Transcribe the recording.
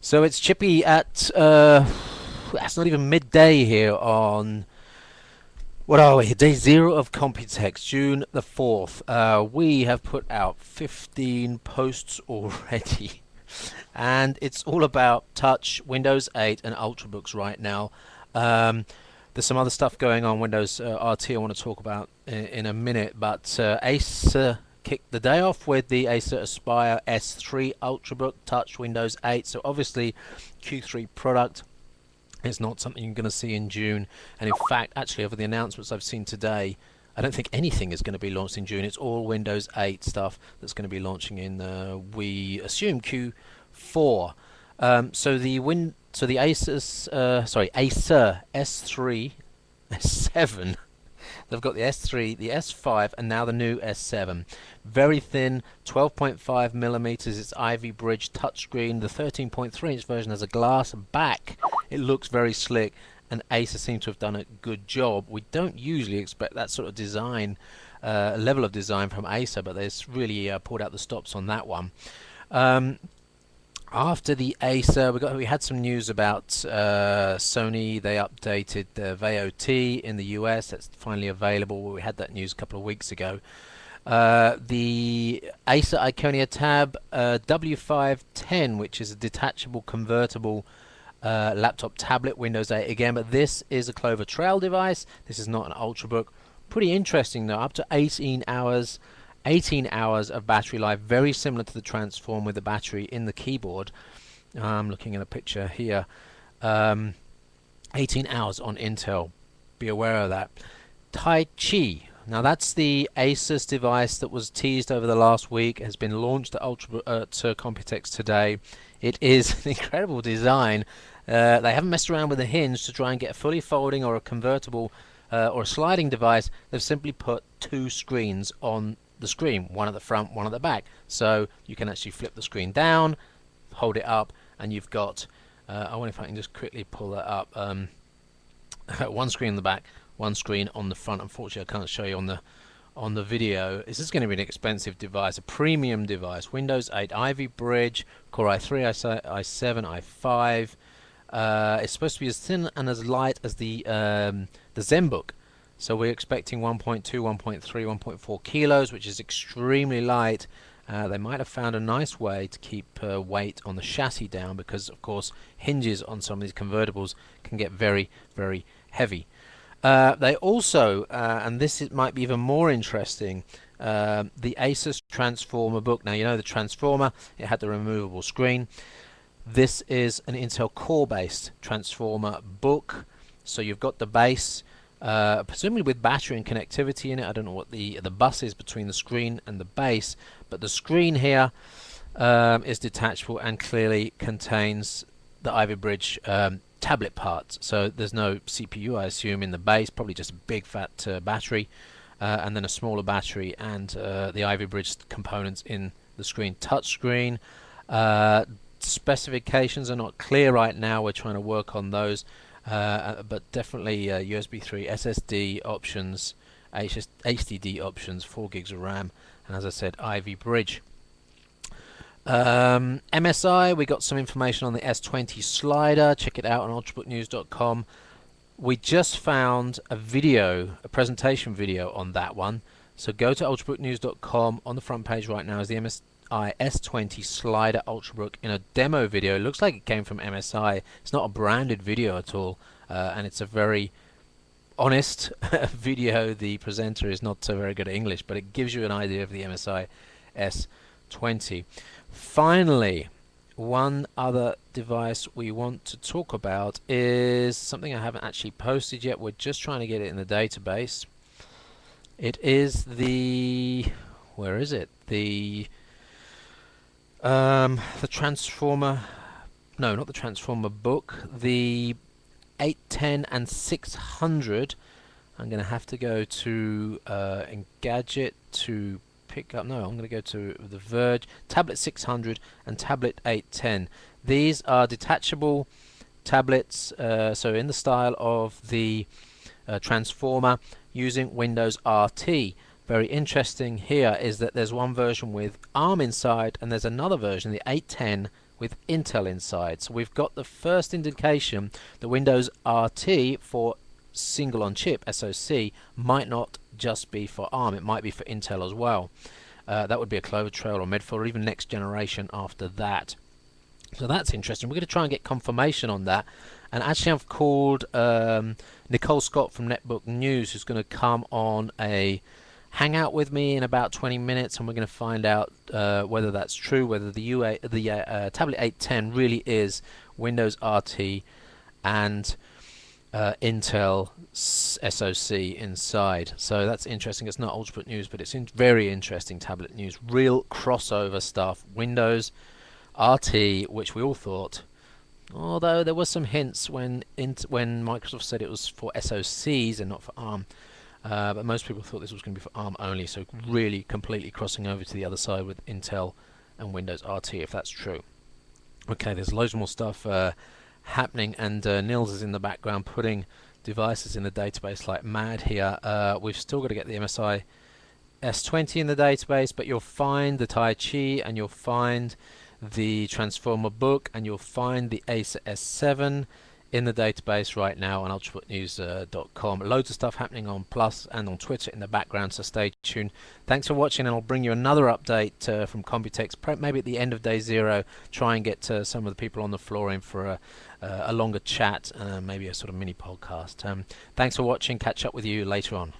So it's Chippy at that's not even midday here on what are we? Day zero of Computex, June the 4th. We have put out 15 posts already, and it's all about Touch, Windows 8, and Ultrabooks right now. Um, there's some other stuff going on Windows RT I want to talk about in a minute, but Acer kicked the day off with the Acer Aspire S3 Ultrabook Touch Windows 8. So obviously Q3 product. It's not something you're going to see in June, and in fact, actually, over the announcements I've seen today, I don't think anything is going to be launched in June. It's all Windows 8 stuff that's going to be launching in, we assume, Q4. So the Acer S3, S7. They've got the S3, the S5, and now the new S7. Very thin, 12.5 millimeters. It's Ivy Bridge touchscreen. The 13.3-inch version has a glass back. It looks very slick, and Acer seems to have done a good job. We don't usually expect that sort of design, level of design from Acer, but they've really pulled out the stops on that one. After the Acer, we had some news about Sony. They updated the VOT in the US. That's finally available. We had that news a couple of weeks ago. The Acer Iconia Tab W510, which is a detachable convertible laptop tablet, Windows 8 again, but this is a Clover Trail device. This is not an Ultrabook. Pretty interesting though, up to 18 hours of battery life, very similar to the Transform with the battery in the keyboard. I'm looking at a picture here. 18 hours on Intel, be aware of that. TaiChi, now that's the Asus device that was teased over the last week, has been launched at Computex today. It is an incredible design. They haven't messed around with the hinge to try and get a fully folding or a convertible or a sliding device. They've simply put two screens on the screen, one at the front, one at the back, so you can actually flip the screen down, hold it up, and you've got I wonder if I can just quickly pull that up. One screen on the back, one screen on the front. Unfortunately I can't show you on the video. This is going to be an expensive device, a premium device. Windows 8 Ivy Bridge, Core i3, i7, i5. It's supposed to be as thin and as light as the ZenBook. So we're expecting 1.2, 1.3, 1.4 kilos, which is extremely light. They might have found a nice way to keep weight on the chassis down, because of course hinges on some of these convertibles can get very, very heavy. They also, and might be even more interesting, the Asus Transformer Book. Now you know the Transformer, it had the removable screen. This is an Intel Core based Transformer Book. So you've got the base, presumably with battery and connectivity in it. I don't know what the bus is between the screen and the base, but the screen here is detachable and clearly contains the Ivy Bridge tablet parts. So there's no CPU, I assume, in the base, probably just a big fat battery, and then a smaller battery, and the Ivy Bridge components in the screen. Touchscreen. Specifications are not clear right now. We're trying to work on those. But definitely USB 3 SSD options, HDD options, 4 gigs of RAM, and as I said, Ivy Bridge. MSI, we got some information on the S20 slider. Check it out on ultrabooknews.com. We just found a presentation video on that one. So go to ultrabooknews.com. On the front page right now is the MSI S20 slider Ultrabook in a demo video. It looks like it came from MSI. It's not a branded video at all, and it's a very honest video. The presenter is not so very good at English, but it gives you an idea of the MSI S20. Finally, one other device we want to talk about is something I haven't actually posted yet. We're just trying to get it in the database. It is where is it? The Transformer, no, not the Transformer Book, the 810 and 600. I'm going to have to go to Engadget to pick up, no, I'm going to go to the Verge, Tablet 600 and Tablet 810. These are detachable tablets, so in the style of the Transformer, using Windows RT. very interesting here is that there's one version with ARM inside and there's another version, the 810, with Intel inside. So we've got the first indication that Windows RT for single on chip SoC might not just be for ARM, it might be for Intel as well. That would be a Clover Trail or Medfield or even next generation after that. So that's interesting. We're going to try and get confirmation on that. And actually I've called Nicole Scott from Netbook News, who's going to come on a hangout with me in about 20 minutes, and we're going to find out whether that's true, whether the Tablet 810 really is Windows RT and Intel SoC inside. So that's interesting. It's not Ultrabook news, but it's very interesting tablet news. Real crossover stuff. Windows RT, which we all thought, although there was some hints when Microsoft said it was for SoCs and not for ARM, but most people thought this was going to be for ARM only, so really completely crossing over to the other side with Intel and Windows RT, if that's true. Okay, there's loads more stuff happening, and Nils is in the background putting devices in the database like mad here. We've still got to get the MSI S20 in the database, but you'll find the TaiChi, and you'll find the Transformer Book, and you'll find the Acer S7 in the database right now on ultrabooknews.com. Loads of stuff happening on Plus and on Twitter in the background, so stay tuned. Thanks for watching, and I'll bring you another update from Computex, maybe at the end of day 0. Try and get some of the people on the floor in for a longer chat, maybe a sort of mini podcast. Thanks for watching. Catch up with you later on.